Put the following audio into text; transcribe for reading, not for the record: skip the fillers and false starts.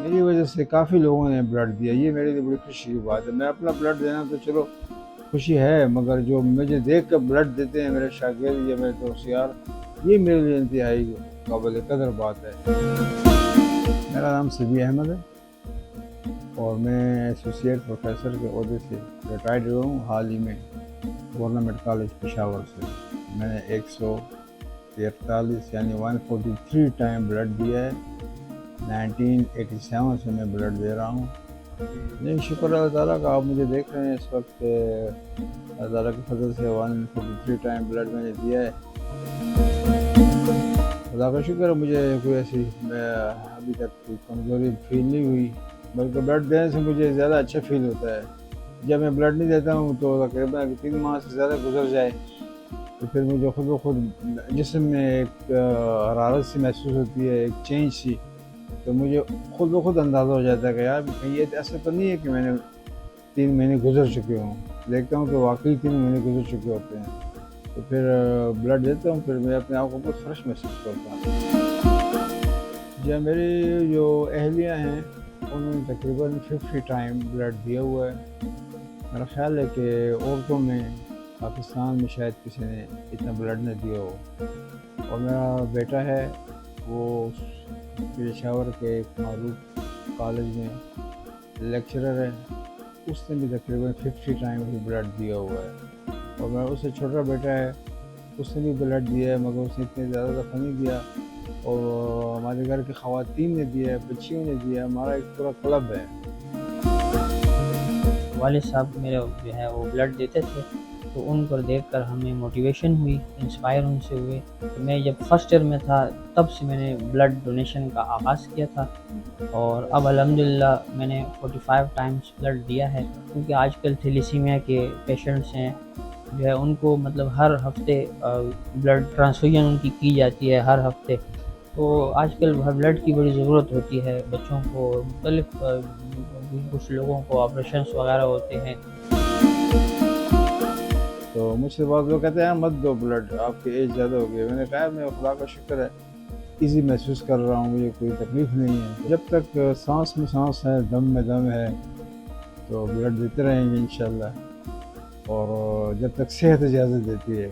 मेरी वजह से काफ़ी लोगों ने ब्लड दिया, ये मेरे लिए बड़ी खुशी की बात है। मैं अपना ब्लड देना तो चलो खुशी है, मगर जो मुझे देख कर ब्लड देते हैं मेरे शागिर्द या मेरे दोस्त यार, ये मेरे लिए इंतहाई काबिल कदर बात है। मेरा नाम सभी अहमद है और मैं एसोसिएट प्रोफेसर के ओहदे से रिटायर्ड हुआ हूँ हाल ही में गवर्नमेंट कॉलेज पेशावर से। मैंने 143 यानी 143 टाइम ब्लड दिया है। 1987 से मैं ब्लड दे रहा हूँ। नहीं, शुक्र अल्लाह ताला का, आप मुझे देख रहे हैं इस वक्त अल्लाह ताला के फजल से 143 टाइम ब्लड मैंने दिया है। अल्लाह का शुक्र है, मुझे कोई ऐसी मैं अभी तक कोई कमज़ोरी फील नहीं हुई, बल्कि ब्लड देने से मुझे ज़्यादा अच्छा फील होता है। जब मैं ब्लड नहीं देता हूँ तो तकरीबन 3 माह से ज़्यादा गुजर जाए तो फिर मुझे खुद ब खुद जिस्म में एक हरारत सी महसूस होती है, एक चेंज सी। तो मुझे खुद ब खुद अंदाज़ा हो जाता है कि यार कहीं ये ऐसा तो नहीं है कि मैंने 3 महीने गुजर चुके हों। देखता हूँ कि वाकई 3 महीने गुजर चुके होते हैं, तो फिर ब्लड देता हूँ, फिर मैं अपने आप को बहुत फ्रेश महसूस करता हूँ। जब मेरी जो अहलियाँ हैं उन्होंने तकरीबन 50 टाइम ब्लड दिया हुआ है। मेरा ख्याल है कि औरतों में पाकिस्तान में शायद किसी ने इतना ब्लड न दिया हो। और मेरा बेटा है, वो पेशावर के एक मारूफ कॉलेज में लेक्चरर है, उसने भी तकरीबन 50 टाइम भी ब्लड दिया हुआ है। और मेरा उससे छोटा बेटा है, उसने भी ब्लड दिया है, मगर उसने इतने ज़्यादा दफ़ा नहीं दिया। और हमारे घर की ख़वातीन ने दिया है, बच्चियों ने दिया है, हमारा एक पूरा क्लब है। वालिद साहब मेरे जो है वो ब्लड देते थे, तो उनको देखकर हमें मोटिवेशन हुई, इंस्पायर उनसे हुए। तो मैं जब फर्स्ट ईयर में था तब से मैंने ब्लड डोनेशन का आगाज़ किया था और अब अल्हम्दुलिल्लाह मैंने 45 टाइम्स ब्लड दिया है। क्योंकि आजकल थैलेसीमिया के पेशेंट्स हैं जो है उनको मतलब हर हफ्ते ब्लड ट्रांसफ्यूजन उनकी की जाती है हर हफ्ते। तो आजकल ब्लड की बड़ी ज़रूरत होती है बच्चों को, मुख्तलिफ कुछ लोगों को ऑपरेशंस वगैरह होते हैं। तो मुझसे बहुत लोग कहते हैं मत दो ब्लड, आपकी एज ज़्यादा हो गई है। मैंने कहा मैं खुदा का शुक्र है इजी महसूस कर रहा हूँ, मुझे कोई तकलीफ़ नहीं है। जब तक सांस में सांस है, दम में दम है, तो ब्लड देते रहेंगे इंशाल्लाह, और जब तक सेहत इजाज़त देती है।